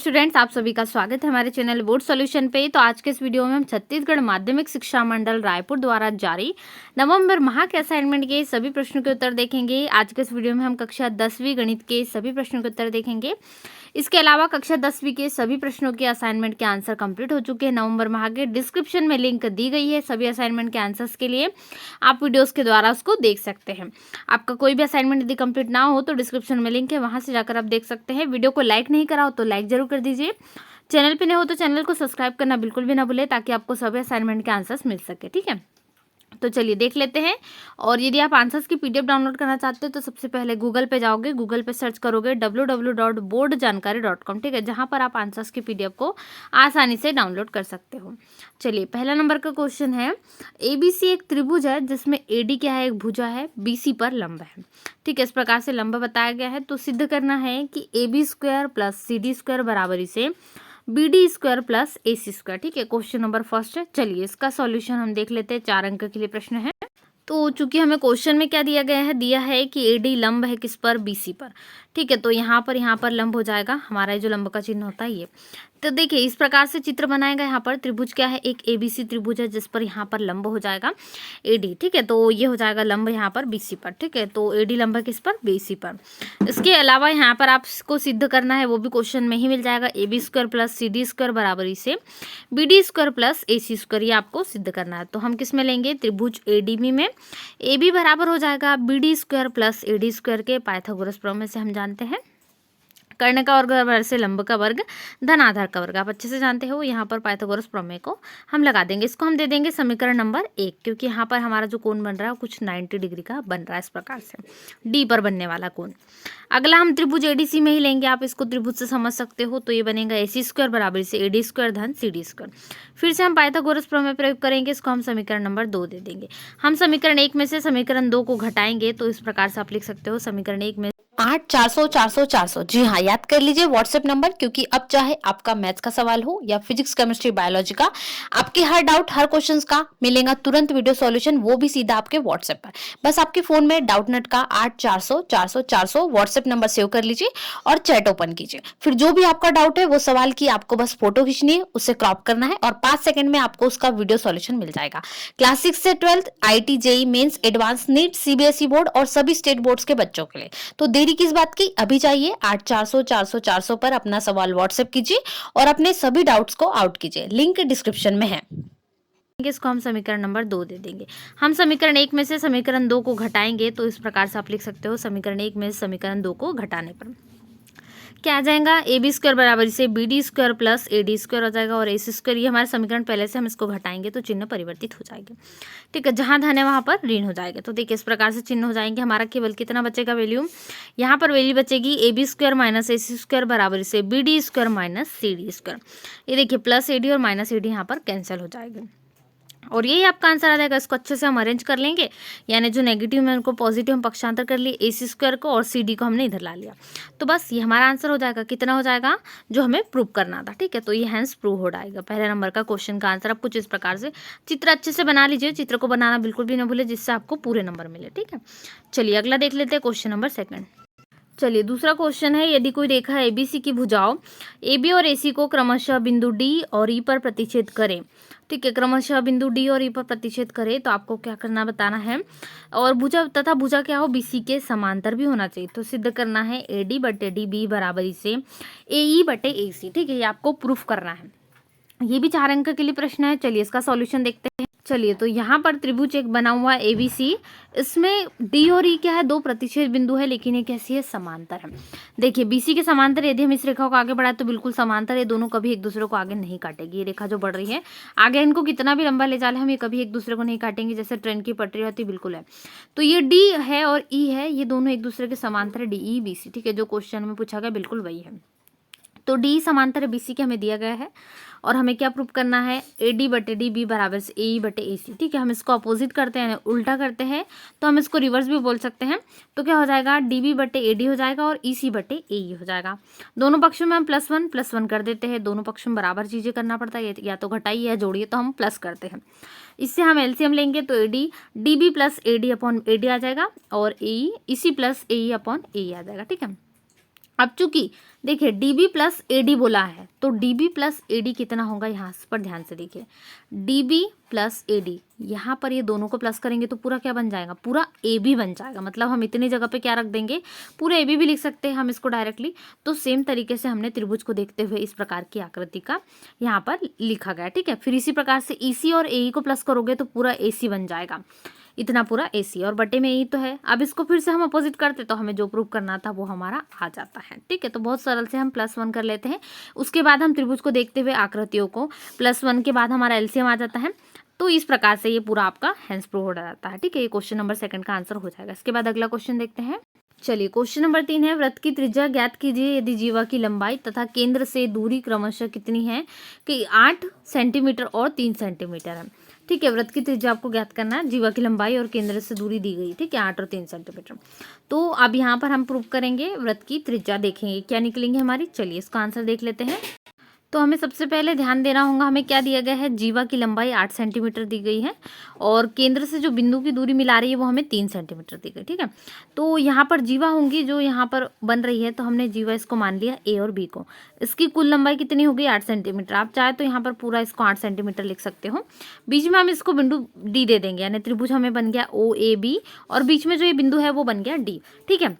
Students, आप सभी का स्वागत है हमारे चैनल बोर्ड सॉल्यूशन पे। तो आज के इस वीडियो में हम छत्तीसगढ़ माध्यमिक शिक्षा मंडल रायपुर द्वारा जारी नवंबर माह के असाइनमेंट के सभी प्रश्नों के उत्तर देखेंगे। आज के इस वीडियो में हम कक्षा 10वीं गणित के सभी प्रश्नों के उत्तर देखेंगे। इसके अलावा कक्षा 10वीं के सभी प्रश्नों के असाइनमेंट के आंसर कंप्लीट हो चुके हैं। नवंबर माह के डिस्क्रिप्शन में लिंक दी गई है सभी असाइनमेंट के आंसर्स के लिए, आप वीडियोस के द्वारा उसको देख सकते हैं। आपका कोई भी असाइनमेंट यदि कंप्लीट ना हो तो डिस्क्रिप्शन में लिंक है, वहां से जाकर आप देख सकते हैं। वीडियो को लाइक नहीं करा हो तो लाइक जरूर कर दीजिए। चैनल पे नए हो तो चैनल को सब्सक्राइब करना बिल्कुल भी ना भूलें, ताकि आपको सभी असाइनमेंट के आंसर्स मिल सके। ठीक है, तो चलिए देख लेते हैं। और यदि आप आंसर्स की पीडीएफ डाउनलोड करना चाहते हो तो सबसे पहले गूगल पे जाओगे, गूगल पे सर्च करोगे www.boardjankari.com। ठीक है, जहां पर आप आंसर्स की पीडीएफ को आसानी से डाउनलोड कर सकते हो। चलिए, पहला नंबर का क्वेश्चन है, एबीसी एक त्रिभुज है जिसमें एडी क्या है, एक भुजा है, बीसी पर लंब है। ठीक है, इस प्रकार से लंब बताया गया है। तो सिद्ध करना है कि AB square plus CD square बराबरी से BD square plus AC square. ठीक है, क्वेश्चन नंबर फर्स्ट है। चलिए इसका सॉल्यूशन हम देख लेते हैं। 4 अंक के लिए प्रश्न है। तो चूंकि हमें क्वेश्चन में क्या दिया गया है, दिया है कि AD लंब है किस पर, BC पर। ठीक है, तो यहाँ पर लंब हो जाएगा हमारा, जो लंब का चिन्ह होता है ये। तो देखिए इस प्रकार से चित्र बनाएगा। यहाँ पर त्रिभुज क्या है, एक ABC त्रिभुज है जिस पर यहाँ पर लंब हो जाएगा AD। ठीक है, तो ये हो जाएगा लंब यहाँ पर BC पर। ठीक है, तो AD लंब है किस पर, BC पर। इसके अलावा यहाँ पर आपको सिद्ध करना है, वो भी क्वेश्चन में ही मिल जाएगा, AB square plus CD square बराबरी से BD square plus AC square, ये आपको सिद्ध करना है। तो हम किस में लेंगे, त्रिभुज ADB में। AB बराबर हो जाएगा BD square plus AD square के पाइथागोरस प्रमेय से हम जानते हैं, कर्ण का वर्ग बराबर से लंब का वर्ग धन आधार का वर्ग, आप अच्छे से जानते हो। यहाँ पर पाइथागोरस प्रमेय को हम लगा देंगे। इसको हम दे देंगे समीकरण नंबर 1, क्योंकि यहाँ पर हमारा जो कोण बन रहा है वो कुछ 90 डिग्री का बन रहा है, इस प्रकार से डी पर बनने वाला कोण। अगला हम त्रिभुज ADC में ही लेंगे, आप इसको त्रिभुज से समझ सकते हो। तो ये बनेगा AC स्क्वायर बराबर से AD स्क्वायर धन CD स्क्वायर। फिर से हम पाइथागोरस प्रमेय प्रयोग करेंगे, इसको हम समीकरण नंबर 2 दे देंगे। हम समीकरण 1 में से समीकरण 2 को घटाएंगे, तो इस प्रकार से आप लिख सकते हो समीकरण 1 में 8 400 400 400। जी हाँ, याद कर लीजिए व्हाट्सएप नंबर, क्योंकि अब चाहे आपका मैथ्स का सवाल हो या फिजिक्स केमिस्ट्री बायोलॉजी का, आपके हर डाउट हर क्वेश्चंस का मिलेगा तुरंत वीडियो सॉल्यूशन, वो भी सीधा आपके व्हाट्सएप पर। बस आपके फोन में डाउट नेट का 8 400 400 400 व्हाट्सएप नंबर सेव कर लीजिए और चैट ओपन कीजिए। फिर जो भी आपका डाउट है वो सवाल की आपको बस फोटो खींचनी है, उसे क्रॉप करना है और 5 सेकंड में आपको उसका वीडियो सॉल्यूशन मिल जाएगा। क्लास 6 से 12th, IIT, JEE mains, advance, NEET, CBSE board और सभी स्टेट बोर्ड्स के बच्चों के लिए। तो देरी किस बात की, अभी चाहिए 8 400 400 400 पर अपना सवाल व्हाट्सएप कीजिए और अपने सभी डाउट्स को आउट कीजिए। लिंक डिस्क्रिप्शन में है। इसको हम समीकरण नंबर 2 दे देंगे। हम समीकरण 1 में से समीकरण 2 को घटाएंगे, तो इस प्रकार से आप लिख सकते हो समीकरण 1 में से समीकरण 2 को घटाने पर क्या आ जाएगा, AB स्क्वायर बराबर से BD square plus AD square हो जाएगा, और AC स्क्वायर, ये हमारा समीकरण पहले से, हम इसको घटाएंगे तो चिन्ह परिवर्तित हो जाएगा। ठीक है, जहां धन है वहां पर ऋण हो जाएगा। तो देखिए इस प्रकार से चिन्ह हो जाएंगे। हमारा केवल कितना बचेगा वैल्यू, यहाँ पर वैल्यू बचेगी AB square minus AC square बराबर से BD square minus CD square. ये देखिए प्लस AD और माइनस AD यहाँ पर कैंसिल हो जाएगा, और यही आपका आंसर आ जाएगा। इसको अच्छे से हम अरेंज कर लेंगे, यानी जो नेगेटिव में उनको पॉजिटिव हम पक्षांतर कर लिए, AC स्क्वायर को और CD को हमने इधर ला लिया। तो बस ये हमारा आंसर हो जाएगा। कितना हो जाएगा, जो हमें प्रूव करना था। ठीक है, तो ये हैंस प्रूव हो जाएगा पहले नंबर का क्वेश्चन का आंसर। आप कुछ इस प्रकार से चित्र अच्छे से बना लीजिए, चित्र को बनाना बिल्कुल भी ना भूले, जिससे आपको पूरे नंबर मिले। ठीक है, चलिए अगला देख लेते हैं, क्वेश्चन नंबर 2। चलिए दूसरा क्वेश्चन है, यदि कोई रेखा ABC की भुजाओं AB और AC को क्रमशः बिंदु D और E पर प्रतिच्छेद करें। ठीक है, क्रमशः बिंदु D और E पर प्रतिच्छेद करे, तो आपको क्या करना बताना है, और भुजा तथा भुजा क्या हो, BC के समांतर भी होना चाहिए। तो सिद्ध करना है AD बटे DB बराबरी से AE बटे AC। ठीक है, ये आपको प्रूफ करना है। ये भी 4 अंक के लिए प्रश्न है। चलिए इसका सॉल्यूशन देखते हैं। चलिए, तो यहाँ पर त्रिभुज एक बना हुआ है ABC, इसमें D और E क्या है, 2 प्रतिच्छेद बिंदु है, लेकिन ये कैसी है, समांतर है। देखिए BC के समांतर यदि हम इस रेखा को आगे बढ़ाए तो बिल्कुल समांतर है, दोनों कभी एक दूसरे को आगे नहीं काटेगी। ये रेखा जो बढ़ रही है आगे, इनको कितना भी लंबा ले जाए हम, ये कभी एक दूसरे को नहीं काटेंगे, जैसे ट्रेन की पटरी होती बिल्कुल है। तो ये D है और E है, ये दोनों एक दूसरे के समांतर है, DE BC। ठीक है, जो क्वेश्चन में पूछा गया बिल्कुल वही है। तो D समांतर है BC के, हमें दिया गया है, और हमें क्या प्रूफ करना है, AD बटे DB बराबर से AE बटे AC। ठीक है, हम इसको अपोजिट करते हैं, उल्टा करते हैं, तो हम इसको रिवर्स भी बोल सकते हैं। तो क्या हो जाएगा, DB बटे AD हो जाएगा और EC बटे AE हो जाएगा। दोनों पक्षों में हम प्लस वन कर देते हैं, दोनों पक्षों में बराबर चीजें करना पड़ता है, या तो घटाइए या जोड़िए, तो हम प्लस करते हैं। इससे हम LCM लेंगे तो AD DB plus AD upon AD आ जाएगा, और AE EC plus AE upon AE आ जाएगा। ठीक है, अब चूंकि देखिए डीबी प्लस एडी बोला है, तो डीबी प्लस एडी कितना होगा, यहाँ पर ध्यान से देखिए, डीबी प्लस एडी, यहाँ पर ये दोनों को प्लस करेंगे तो पूरा क्या बन जाएगा, पूरा ए बी बन जाएगा। मतलब हम इतनी जगह पे क्या रख देंगे, पूरा ए बी भी लिख सकते हैं हम इसको डायरेक्टली। तो सेम तरीके से हमने त्रिभुज को देखते हुए इस प्रकार की आकृति का यहाँ पर लिखा गया, ठीक है। फिर इसी प्रकार से ईसी और एई को प्लस करोगे तो पूरा एसी बन जाएगा, इतना पूरा एसी, और बटे में यही तो है। अब इसको फिर से हम अपोजिट करते तो हमें जो प्रूव करना था वो हमारा आ जाता है, ठीक है। तो बहुत सरल से हम +1 कर लेते हैं। उसके बाद हम त्रिभुज को देखते हुए आकृतियों को +1 के बाद हमारा एलसीएम आ जाता है। तो इस प्रकार से ये पूरा आपका हेंस प्रूव हो जाता है, ठीक है। ये क्वेश्चन नंबर 2 का आंसर हो जाएगा। इसके बाद अगला क्वेश्चन देखते हैं। चलिए क्वेश्चन नंबर 3 है, वृत्त की त्रिज्या ज्ञात कीजिए यदि जीवा की लंबाई तथा केंद्र से दूरी क्रमशः कितनी है, कि 8 सेंटीमीटर और 3 सेंटीमीटर है, ठीक है। वृत्त की त्रिज्या आपको ज्ञात करना है, जीवा की लंबाई और केंद्र से दूरी दी गई, ठीक है, 8 और 3 सेंटीमीटर। तो अब यहाँ पर हम प्रूव करेंगे वृत्त की त्रिज्या, देखेंगे क्या निकलेंगे हमारी। चलिए इसका आंसर देख लेते हैं। तो हमें सबसे पहले ध्यान देना होगा, हमें क्या दिया गया है, जीवा की लंबाई 8 सेंटीमीटर दी गई है और केंद्र से जो बिंदु की दूरी मिला रही है वो हमें 3 सेंटीमीटर दी गई, ठीक है। तो यहाँ पर जीवा होंगी जो यहाँ पर बन रही है, तो हमने जीवा इसको मान लिया ए और बी को। इसकी कुल लंबाई कितनी होगी, 8 सेंटीमीटर। आप चाहे तो यहाँ पर पूरा इसको 8 सेंटीमीटर लिख सकते हो। बीच में हम इसको बिंदु डी दे देंगे, यानी त्रिभुज हमें बन गया ओ ए बी, और बीच में जो ये बिंदु है वो बन गया डी, ठीक है।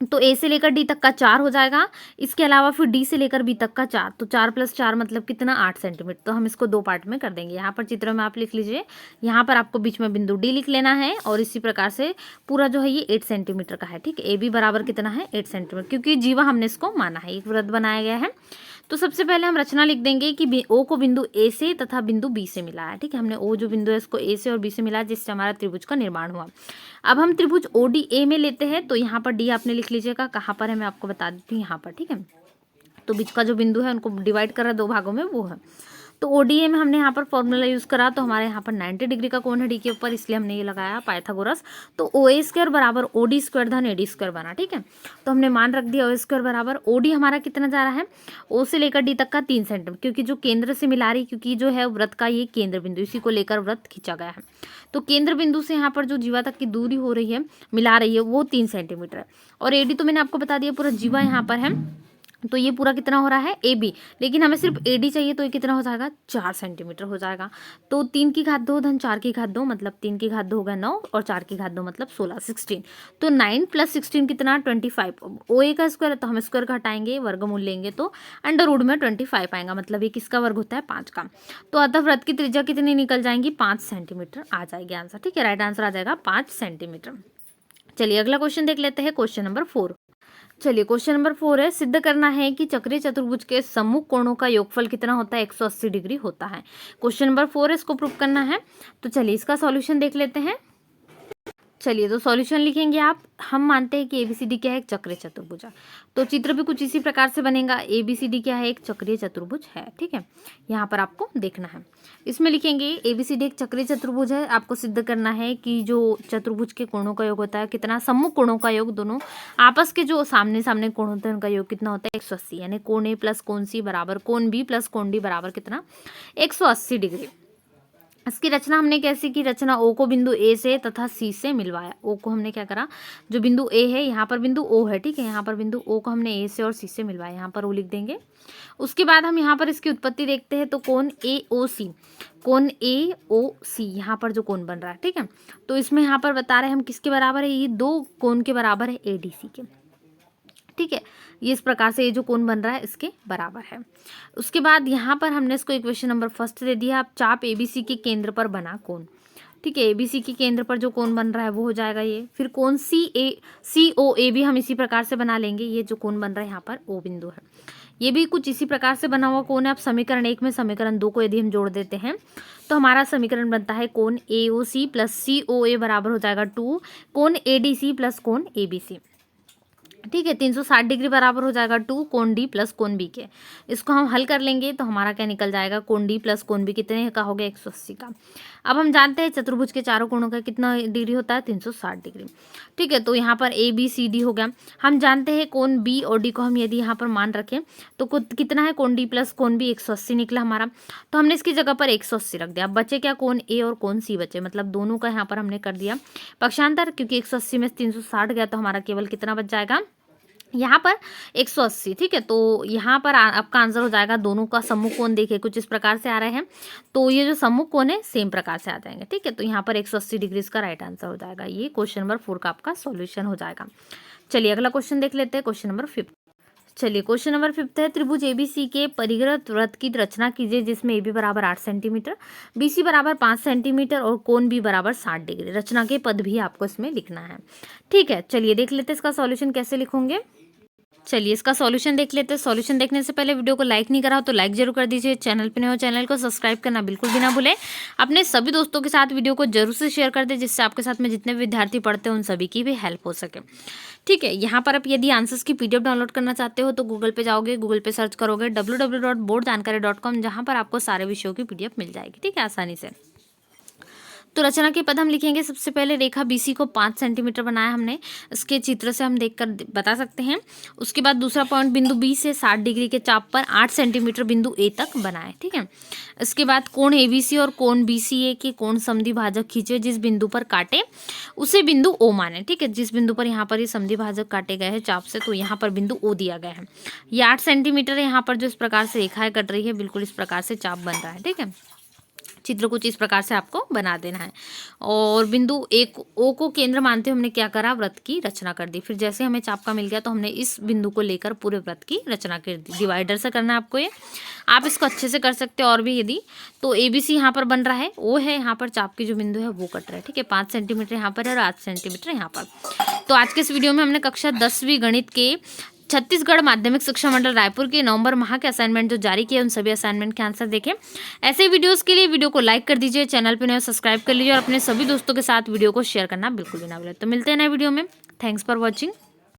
तो ए से लेकर डी तक का 4 हो जाएगा। इसके अलावा फिर डी से लेकर बी तक का 4, तो 4 + 4 मतलब कितना, 8 सेंटीमीटर। तो हम इसको 2 पार्ट में कर देंगे। यहाँ पर चित्र में आप लिख लीजिए, यहाँ पर आपको बीच में बिंदु डी लिख लेना है, और इसी प्रकार से पूरा जो है ये 8 सेंटीमीटर का है, ठीक है। ए बी बराबर कितना है, 8 सेंटीमीटर, क्योंकि जीवा हमने इसको माना है, एक वृत्त बनाया गया है। तो सबसे पहले हम रचना लिख देंगे कि ओ को बिंदु ए से तथा बिंदु बी से मिला है, ठीक है। हमने ओ जो बिंदु है इसको ए से और बी से मिला है, जिससे हमारा त्रिभुज का निर्माण हुआ। अब हम त्रिभुज ओ डी ए में लेते हैं, तो यहाँ पर डी आपने लिख लीजिएगा, कहाँ पर है मैं आपको बता देती हूँ, यहाँ पर, ठीक है। तो बीच का जो बिंदु है उनको डिवाइड कर रहा है 2 भागों में, वो है। तो ओडीए में हमने यहाँ पर फॉर्मूला यूज़ करा, तो हमारे यहाँ पर 90 डिग्री का कोण है डी के ऊपर, इसलिए हमने ये लगाया पाइथागोरस। तो ओ ए स्क्वायर बराबर ओ डी स्क्वायर धन ए डी स्क्वायर बना, ठीक है। तो हमने मान रख दिया ओ स्क्वायर बराबर ओ डी हमारा कितना जा रहा है, ओ से लेकर डी तक का 3 सेंटीमीटर, क्योंकि जो केंद्र से मिला रही, क्योंकि जो है व्रत का ये केंद्र बिंदु, इसी को लेकर व्रत खींचा गया है। तो केंद्र बिंदु से यहाँ पर जो जीवा तक की दूरी हो रही है, मिला रही है, वो 3 सेंटीमीटर है। और ए डी तो मैंने आपको बता दिया, पूरा जीवा यहाँ पर है, तो ये पूरा कितना हो रहा है ए बी, लेकिन हमें सिर्फ ए डी चाहिए, तो ये कितना हो जाएगा, 4 सेंटीमीटर हो जाएगा। तो 3 की घात 2 धन 4 की घात 2, मतलब 3 की घात 2 हो गया 9, और 4 की घात 2 मतलब 16, 16। तो 9 + 16 कितना, 25। ओ ए का स्क्वायर है तो हम स्क्वायर का हटाएंगे, वर्गमूल लेंगे तो अंडर रूट में 25 आएगा, मतलब ये किसका वर्ग होता है, 5 का। तो अतः वृत्त की त्रिज्या कितनी निकल जाएंगी, 5 सेंटीमीटर आ जाएगी आंसर, ठीक है। राइट आंसर आ जाएगा 5 सेंटीमीटर। चलिए अगला क्वेश्चन देख लेते हैं, क्वेश्चन नंबर 4। चलिए क्वेश्चन नंबर 4 है, सिद्ध करना है कि चक्रीय चतुर्भुज के सम्मुख कोणों का योगफल कितना होता है, 180 डिग्री होता है। क्वेश्चन नंबर 4 है, इसको प्रूव करना है। तो चलिए इसका सॉल्यूशन देख लेते हैं। चलिए तो सॉल्यूशन लिखेंगे आप, हम मानते हैं कि एबीसीडी क्या है, एक चक्रीय चतुर्भुज है। तो चित्र भी कुछ इसी प्रकार से बनेगा, एबीसीडी क्या है, एक चक्रीय चतुर्भुज है, ठीक है। यहाँ पर आपको देखना है, इसमें लिखेंगे एबीसीडी एक चक्रीय चतुर्भुज है। आपको सिद्ध करना है कि जो चतुर्भुज के कोणों का योग होता है कितना, सम्मुख कोणों का योग, दोनों आपस के जो सामने सामने कोण होते हैं उनका योग कितना होता है, 180, यानी कोण ए प्लस कोण सी बराबर कोण बी प्लस कोण डी बराबर कितना, 180 डिग्री। इसकी रचना हमने कैसी की, रचना ओ को बिंदु ए से तथा सी से मिलवाया। ओ को हमने क्या करा, जो बिंदु ए है, यहाँ पर बिंदु ओ है, ठीक है, यहाँ पर बिंदु ओ को हमने ए से और सी से मिलवाया, यहाँ पर ओ लिख देंगे। उसके बाद हम यहाँ पर इसकी उत्पत्ति देखते हैं, तो कोण ए ओ सी, कोण ए ओ सी, यहाँ पर जो कोण बन रहा है, ठीक है। तो इसमें यहाँ पर बता रहे हैं हम किसके बराबर है, ये 2 कोण के बराबर है, ए डी सी के, ठीक है। ये इस प्रकार से ये जो कोण बन रहा है इसके बराबर है। उसके बाद यहाँ पर हमने इसको इक्वेशन नंबर 1 दे दिया। अब चाप एबीसी के केंद्र पर बना कोण, ठीक है, एबीसी के केंद्र पर जो कोण बन रहा है वो हो जाएगा ये। फिर कोण सी ओ ए भी हम इसी प्रकार से बना लेंगे। ये जो कोण बन रहा है यहाँ पर ओ बिंदु है, ये भी कुछ इसी प्रकार से बना हुआ कोण है। अब समीकरण 1 में समीकरण 2 को यदि हम जोड़ देते हैं तो हमारा समीकरण बनता है कोण ए ओ सी प्लस सी ओ ए बराबर हो जाएगा 2 कोण ए डी सी प्लस कोण ए बी सी, ठीक है। 360 डिग्री बराबर हो जाएगा 2 कोण डी प्लस कोण बी के। इसको हम हल कर लेंगे तो हमारा क्या निकल जाएगा, कोण डी प्लस कोण बी कितने का हो गया, 180 का। अब हम जानते हैं चतुर्भुज के चारों कोणों का कितना डिग्री होता है, 360 डिग्री, ठीक है। तो यहाँ पर ए बी सी डी हो गया। हम जानते हैं कोण बी और डी को हम यदि यहाँ पर मान रखें तो कितना है, कोण डी प्लस कोण बी 180 निकला हमारा। तो हमने इसकी जगह पर 180 रख दिया। अब बचे क्या, कोण ए और कोण सी बचे, मतलब दोनों का यहाँ पर हमने कर दिया पक्षांतर, क्योंकि 180 में 360 गया तो हमारा केवल कितना बच जाएगा, यहाँ पर 180, ठीक है। तो यहाँ पर आपका आंसर हो जाएगा, दोनों का सम्मुख कोण देखिए कुछ इस प्रकार से आ रहे हैं, तो ये जो सम्मुख कोण है सेम प्रकार से आ जाएंगे, ठीक है। तो यहाँ पर 180 डिग्री इसका राइट आंसर हो जाएगा। ये क्वेश्चन नंबर 4 का आपका सॉल्यूशन हो जाएगा। चलिए अगला क्वेश्चन देख लेते हैं, क्वेश्चन नंबर 5। चलिए क्वेश्चन नंबर 5 है, त्रिभुज एबीसी के परिग्रत वृत्त की रचना कीजिए जिसमें AB बराबर 8 सेंटीमीटर, BC बराबर 5 सेंटीमीटर और कोण B बराबर 60 डिग्री। रचना के पद भी आपको इसमें लिखना है, ठीक है। चलिए देख लेते हैं इसका सॉल्यूशन कैसे लिखोगे। चलिए इसका सॉल्यूशन देख लेते हैं। सॉल्यूशन देखने से पहले वीडियो को लाइक नहीं करा हो तो लाइक जरूर कर दीजिए, चैनल पे नए हो चैनल को सब्सक्राइब करना बिल्कुल भी ना भूलें। अपने सभी दोस्तों के साथ वीडियो को जरूर से शेयर कर दें जिससे आपके साथ में जितने भी विद्यार्थी पढ़ते हैं उन सभी की भी हेल्प हो सके, ठीक है। यहाँ पर आप यदि आंसर्स की PDF डाउनलोड करना चाहते हो तो गूगल पे जाओगे, गूगल पे सर्च करोगे www.boardjankari.com, जहाँ पर आपको सारे विषयों की PDF मिल जाएगी, ठीक है, आसानी से। तो रचना के पद हम लिखेंगे। सबसे पहले रेखा BC को 5 सेंटीमीटर बनाया हमने, इसके चित्र से हम देखकर बता सकते हैं। उसके बाद दूसरा पॉइंट बिंदु B से 60 डिग्री के चाप पर 8 सेंटीमीटर बिंदु A तक बनाए, ठीक है। इसके बाद कोण ABC और कोण BCA के कोण समद्वि भाजक खींचे, जिस बिंदु पर काटे उसे बिंदु O माने, ठीक है। जिस बिंदु पर यहाँ पर ये समद्वि भाजक काटे गए हैं चाप से, तो यहाँ पर बिंदु O दिया गया है। ये 8 सेंटीमीटर है, यहाँ पर जो इस प्रकार से रेखाएं कट रही है बिल्कुल इस प्रकार से चाप बन रहा है, ठीक है। चित्र कुछ इस प्रकार से आपको बना देना है और बिंदु O को केंद्र मानते हुए हमने क्या करा, वृत्त की रचना कर दी। फिर जैसे हमें चाप का मिल गया तो हमने इस बिंदु को लेकर पूरे वृत्त की रचना कर दी। डिवाइडर से करना है आपको ये, आप इसको अच्छे से कर सकते हो और भी यदि। तो ABC यहाँ पर बन रहा है, O है यहाँ पर चाप की जो बिंदु है वो कट रहा है, ठीक है। 5 सेंटीमीटर यहाँ पर है और 8 सेंटीमीटर यहाँ पर। तो आज के इस वीडियो में हमने कक्षा 10वीं गणित के छत्तीसगढ़ माध्यमिक शिक्षा मंडल रायपुर के नवंबर माह के असाइनमेंट जो जारी किए उन सभी असाइनमेंट के आंसर देखें। ऐसे वीडियोस के लिए वीडियो को लाइक कर दीजिए, चैनल पे नए सब्सक्राइब कर लीजिए और अपने सभी दोस्तों के साथ वीडियो को शेयर करना बिल्कुल भी ना भूलें। तो मिलते हैं नए वीडियो में। Thanks for watching.